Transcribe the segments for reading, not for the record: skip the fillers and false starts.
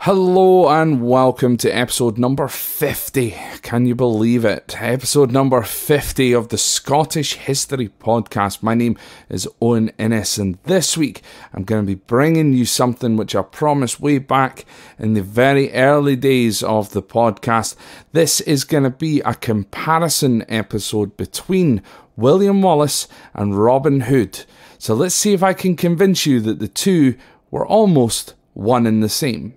Hello and welcome to episode number 50. Can you believe it? Episode number 50 of the Scottish History Podcast. My name is Owen Innes, and this week I'm going to be bringing you something which I promised way back in the very early days of the podcast. This is going to be a comparison episode between William Wallace and Robin Hood. So let's see if I can convince you that the two were almost one and the same.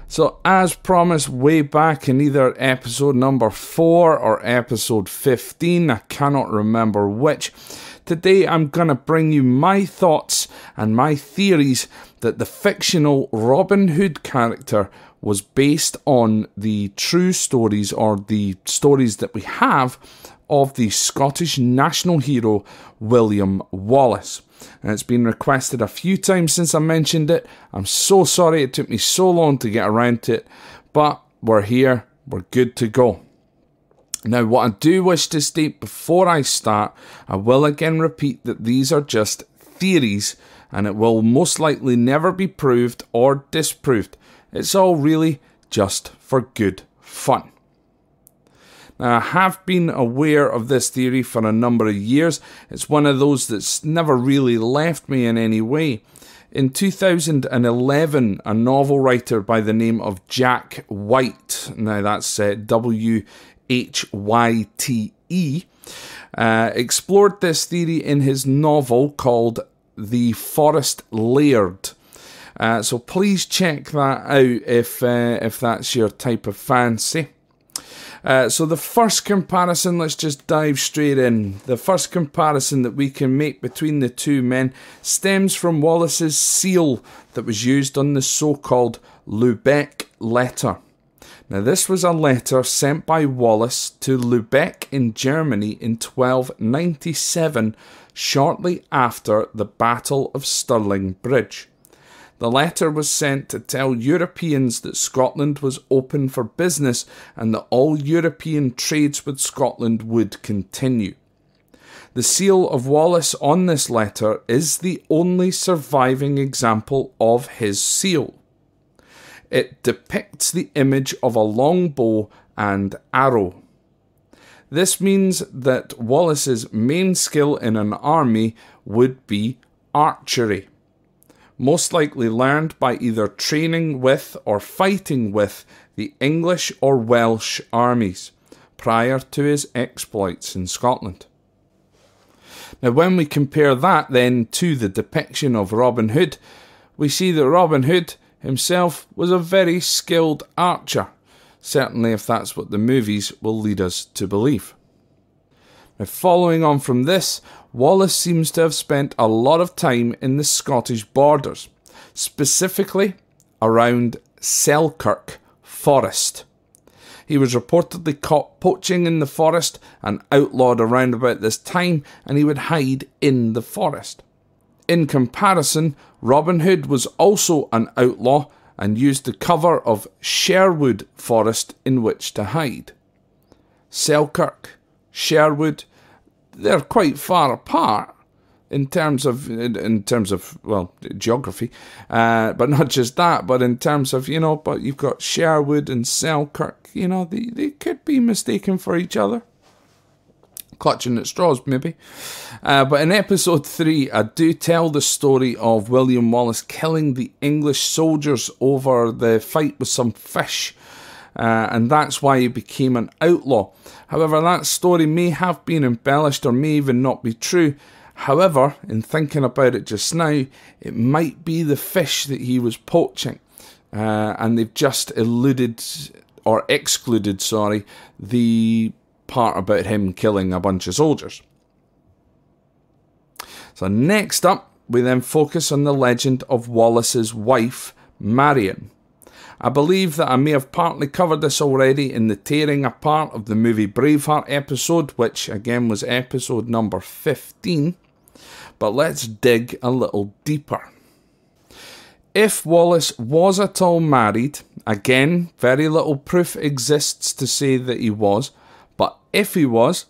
So, as promised way back in either episode number 4 or episode 15, I cannot remember which, today I'm going to bring you my thoughts and my theories that the fictional Robin Hood character was based on the true stories, or the stories that we have, of the Scottish national hero William Wallace. And it's been requested a few times since I mentioned it. I'm so sorry it took me so long to get around to it, but we're here, we're good to go. Now, what I do wish to state before I start, I will again repeat that these are just theories, and it will most likely never be proved or disproved. It's all really just for good fun. Now, I have been aware of this theory for a number of years. It's one of those that's never really left me in any way. In 2011, a novel writer by the name of Jack White, now that's Whyte, explored this theory in his novel called The Forest Laird. So please check that out if that's your type of fancy. So the first comparison, let's just dive straight in. The first comparison that we can make between the two men stems from Wallace's seal that was used on the so-called Lubeck letter. Now, this was a letter sent by Wallace to Lubeck in Germany in 1297, shortly after the Battle of Stirling Bridge. The letter was sent to tell Europeans that Scotland was open for business and that all European trades with Scotland would continue. The seal of Wallace on this letter is the only surviving example of his seal. It depicts the image of a long bow and arrow. This means that Wallace's main skill in an army would be archery, most likely learned by either training with or fighting with the English or Welsh armies prior to his exploits in Scotland. Now, when we compare that then to the depiction of Robin Hood, we see that Robin Hood himself was a very skilled archer, certainly if that's what the movies will lead us to believe. Now, following on from this, Wallace seems to have spent a lot of time in the Scottish borders, specifically around Selkirk Forest. He was reportedly caught poaching in the forest and outlawed around about this time, and he would hide in the forest. In comparison, Robin Hood was also an outlaw and used the cover of Sherwood Forest in which to hide. Selkirk, Sherwood, they're quite far apart in terms of geography, but not just that, but in terms of, but you've got Sherwood and Selkirk, they could be mistaken for each other. Clutching at straws, maybe. But in episode 3, I do tell the story of William Wallace killing the English soldiers over the fight with some fish. and that's why he became an outlaw. However, that story may have been embellished or may even not be true. However, in thinking about it just now, it might be the fish that he was poaching, and they've just excluded, the part about him killing a bunch of soldiers. So next up, we then focus on the legend of Wallace's wife, Marion. I believe that I may have partly covered this already in the tearing apart of the movie Braveheart episode, which again was episode number 15. But let's dig a little deeper. If Wallace was at all married, again, very little proof exists to say that he was, but if he was,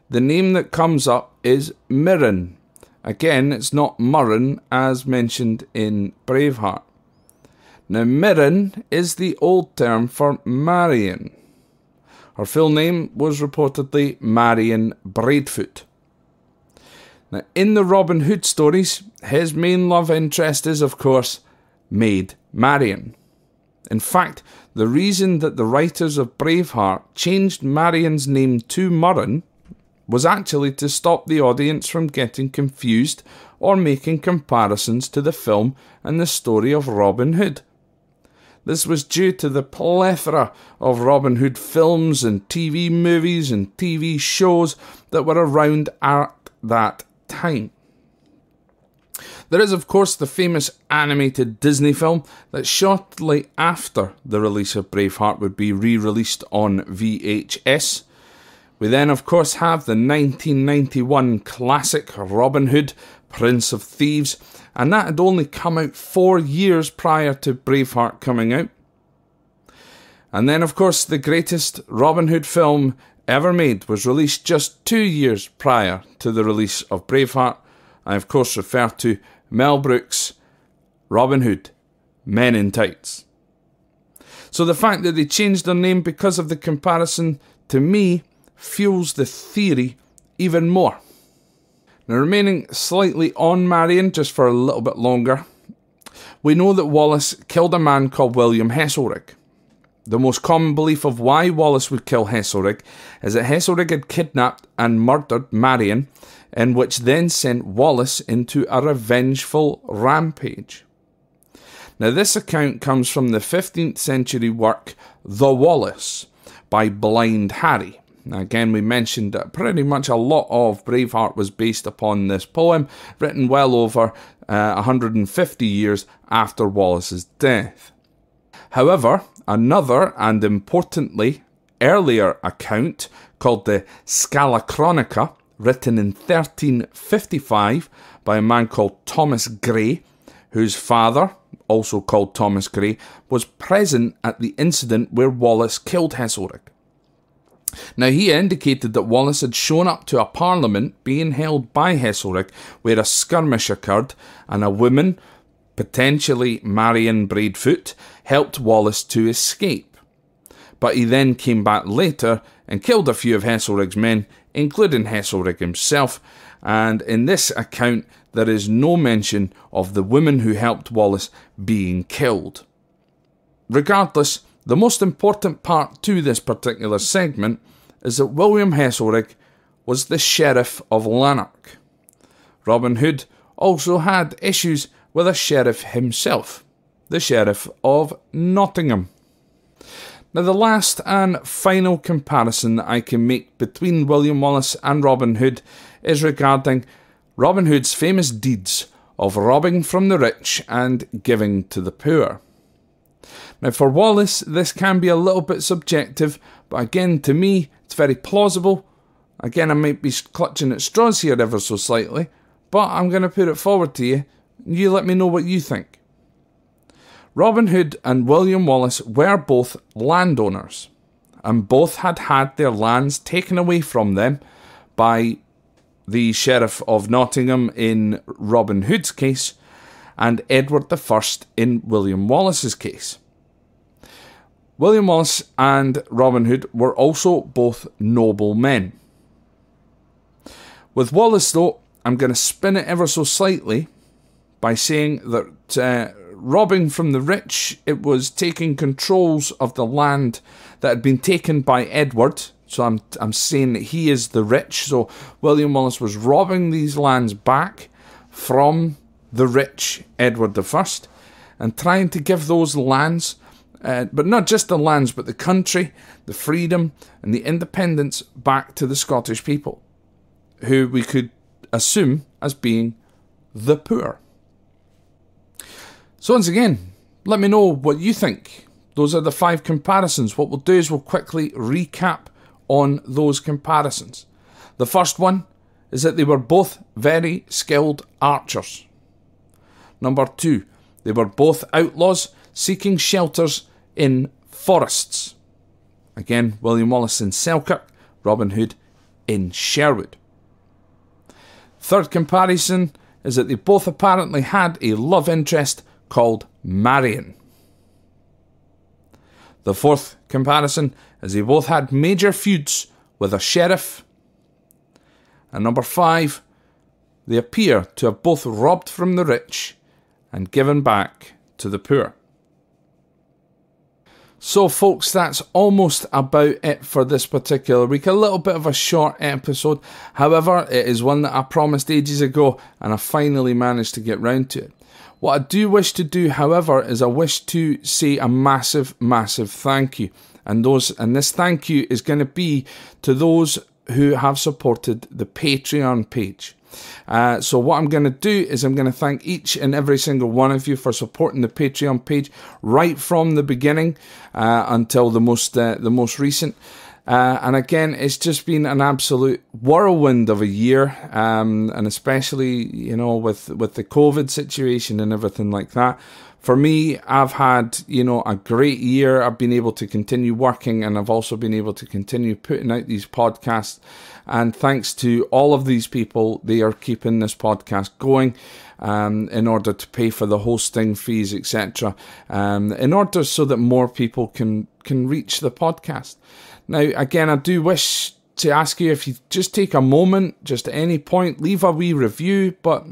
the name that comes up is Mirren. Again, it's not Murren as mentioned in Braveheart. Now, Mirren is the old term for Marion. Her full name was reportedly Marion Braidfoot. Now, in the Robin Hood stories, his main love interest is, of course, Maid Marian. In fact, the reason that the writers of Braveheart changed Marion's name to Murren was actually to stop the audience from getting confused or making comparisons to the film and the story of Robin Hood. This was due to the plethora of Robin Hood films and TV movies and TV shows that were around at that time. There is, of course, the famous animated Disney film that shortly after the release of Braveheart would be re-released on VHS. We then, of course, have the 1991 classic Robin Hood, Prince of Thieves, and that had only come out 4 years prior to Braveheart coming out. And then, of course, the greatest Robin Hood film ever made was released just 2 years prior to the release of Braveheart. I, of course, refer to Mel Brooks' Robin Hood, Men in Tights. So the fact that they changed their name because of the comparison, to me, fuels the theory even more. Now, remaining slightly on Marion just for a little bit longer, we know that Wallace killed a man called William Heselrigg. The most common belief of why Wallace would kill Heselrigg is that Heselrigg had kidnapped and murdered Marion, in which then sent Wallace into a revengeful rampage. Now, this account comes from the 15th century work The Wallace by Blind Harry. Now, again, we mentioned that pretty much a lot of Braveheart was based upon this poem, written well over 150 years after Wallace's death. However, another, and importantly, earlier account, called the Scala Chronica, written in 1355 by a man called Thomas Gray, whose father, also called Thomas Gray, was present at the incident where Wallace killed Heselrigg. Now, he indicated that Wallace had shown up to a parliament being held by Heselrigg where a skirmish occurred, and a woman, potentially Marion Braidfoot, helped Wallace to escape. But he then came back later and killed a few of Heselrigg's men, including Heselrigg himself, and in this account there is no mention of the woman who helped Wallace being killed. Regardless, the most important part to this particular segment is that William Heselrigg was the Sheriff of Lanark. Robin Hood also had issues with a sheriff himself, the Sheriff of Nottingham. Now, the last and final comparison that I can make between William Wallace and Robin Hood is regarding Robin Hood's famous deeds of robbing from the rich and giving to the poor. Now, for Wallace, this can be a little bit subjective, but again, to me, it's very plausible. Again, I might be clutching at straws here ever so slightly, but I'm going to put it forward to you. You let me know what you think. Robin Hood and William Wallace were both landowners, and both had had their lands taken away from them by the Sheriff of Nottingham in Robin Hood's case, and Edward I in William Wallace's case. William Wallace and Robin Hood were also both noble men. With Wallace, though, I'm going to spin it ever so slightly by saying that robbing from the rich. It was taking controls of the land that had been taken by Edward. So I'm saying that he is the rich. So William Wallace was robbing these lands back from the rich Edward I and trying to give those lands, but not just the lands, but the country, the freedom and the independence back to the Scottish people, who we could assume as being the poor. So once again, let me know what you think. Those are the 5 comparisons. What we'll do is we'll quickly recap on those comparisons. The first one is that they were both very skilled archers. Number 2, they were both outlaws seeking shelters in forests. Again, William Wallace in Selkirk, Robin Hood in Sherwood. Third comparison is that they both apparently had a love interest called Marion. The fourth comparison is they both had major feuds with a sheriff. And number 5, they appear to have both robbed from the rich and given back to the poor. So folks, that's almost about it for this particular week. A little bit of a short episode. However, it is one that I promised ages ago and I finally managed to get round to it. What I do wish to do, however, is I wish to say a massive, massive thank you. And this thank you is going to be to those who have supported the Patreon page. So what I'm going to do is I'm going to thank each and every single one of you for supporting the Patreon page right from the beginning until the most recent. And again, it's just been an absolute whirlwind of a year, and especially, you know, with the COVID situation and everything like that. For me, I've had, you know, a great year. I've been able to continue working, and I've also been able to continue putting out these podcasts. And thanks to all of these people, they are keeping this podcast going in order to pay for the hosting fees, etc. In order so that more people can reach the podcast. Now, again, I do wish to ask you if you just take a moment, just at any point, leave a wee review, but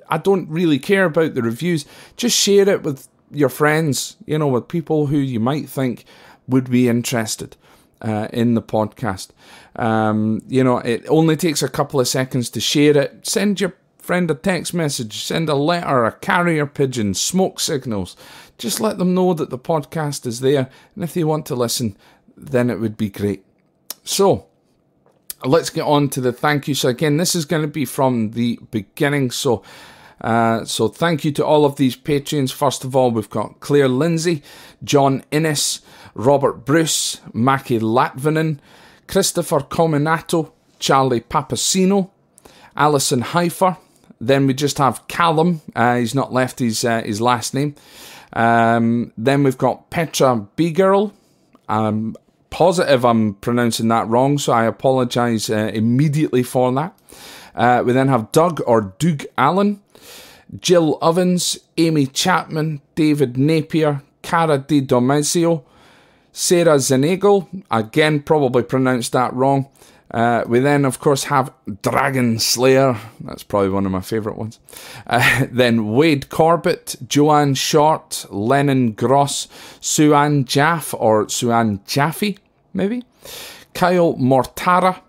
I don't really care about the reviews. Just share it with your friends, you know, with people who you might think would be interested in the podcast. You know, it only takes a couple of seconds to share it. Send your friend a text message, send a letter, a carrier pigeon, smoke signals. Just let them know that the podcast is there, and if they want to listen, then it would be great. So, let's get on to the thank you. So again, this is going to be from the beginning. So thank you to all of these Patreons. First of all, we've got Claire Lindsay, John Innes, Robert Bruce, Mackie Latvinen, Christopher Cominato, Charlie Papasino, Alison Heifer. Then we just have Callum. He's not left his last name. Then we've got Petra B-Girl. Positive I'm pronouncing that wrong, so I apologise immediately for that. We then have Doug or Doug Allen, Jill Ovens, Amy Chapman, David Napier, Cara Di Domezio, Sarah Zenegal, again probably pronounced that wrong. We then of course have Dragon Slayer, that's probably one of my favourite ones. Then Wade Corbett, Joanne Short, Lennon Gross, Suan Jaff or Suan Jaffe, maybe, Kyle Mortara,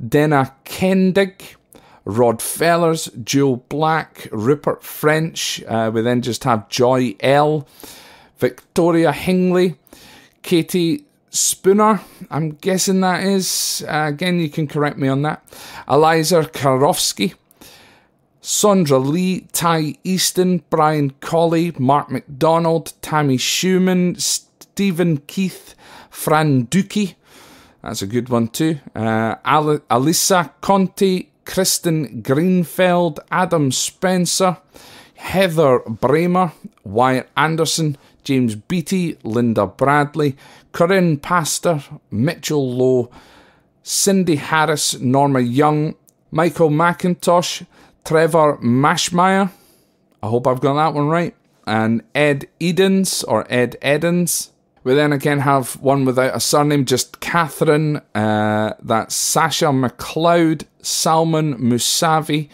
Dena Kendig, Rod Fellers, Joe Black, Rupert French. We then just have Joy L, Victoria Hingley, Katie Spooner, I'm guessing that is. Again, you can correct me on that. Eliza Karofsky, Sondra Lee, Ty Easton, Brian Colley, Mark McDonald, Tammy Schumann, Stephen Keith, Fran Dookie, that's a good one too. Alisa Conti, Kristen Greenfeld, Adam Spencer, Heather Bramer, Wyatt Anderson, James Beattie, Linda Bradley, Corinne Pastor, Mitchell Lowe, Cindy Harris, Norma Young, Michael McIntosh, Trevor Mashmeyer, I hope I've got that one right, and Ed Edens, or Ed Edens. We then again have one without a surname, just Catherine, that's Sasha McLeod, Salman Musavi,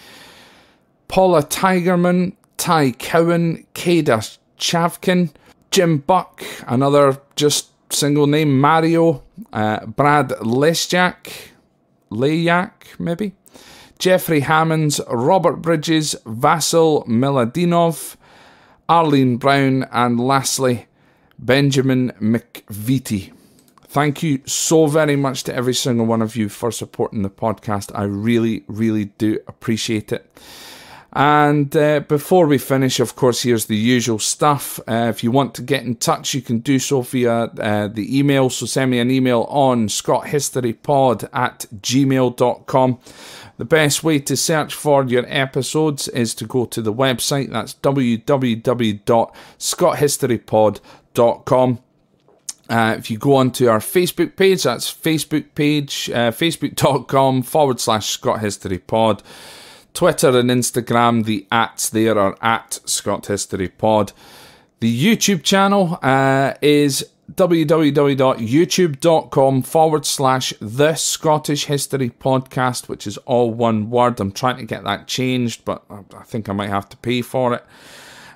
Paula Tigerman, Ty Cowan, Kada Chavkin, Jim Buck, another just single name, Mario, Brad Lesjak, maybe, Jeffrey Hammonds, Robert Bridges, Vasil Miladinov, Arlene Brown, and lastly, Benjamin McVitie. Thank you so very much to every single one of you for supporting the podcast. I really, really do appreciate it. And before we finish, of course, here's the usual stuff. If you want to get in touch, you can do so via the email. So send me an email on scotthistorypod@gmail.com. The best way to search for your episodes is to go to the website. That's www.scotthistorypod.com. If you go onto our Facebook page, that's facebook.com/scotthistorypod. Twitter and Instagram, the ats there are @scotthistorypod. The YouTube channel is www.youtube.com/The Scottish History Podcast, which is all one word. I'm trying to get that changed, but I think I might have to pay for it.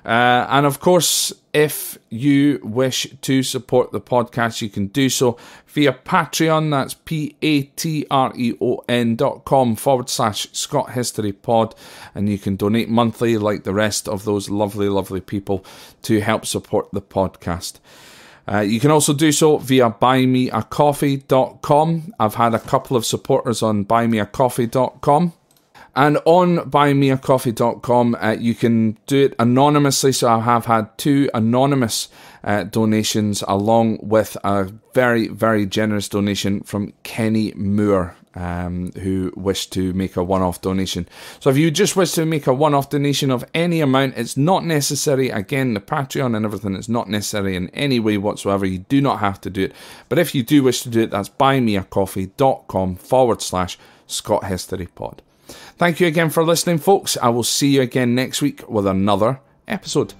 And of course, if you wish to support the podcast, you can do so via Patreon. That's patreon.com/Scott History Pod. And you can donate monthly like the rest of those lovely, lovely people to help support the podcast. You can also do so via buymeacoffee.com. I've had a couple of supporters on buymeacoffee.com. And on buymeacoffee.com, you can do it anonymously. So I have had 2 anonymous donations, along with a very, very generous donation from Kenny Moore, who wished to make a one-off donation. So if you just wish to make a one-off donation of any amount, it's not necessary. Again, the Patreon and everything is not necessary in any way whatsoever. You do not have to do it. But if you do wish to do it, that's buymeacoffee.com/Scott History Pod. Thank you again for listening, folks. I will see you again next week with another episode.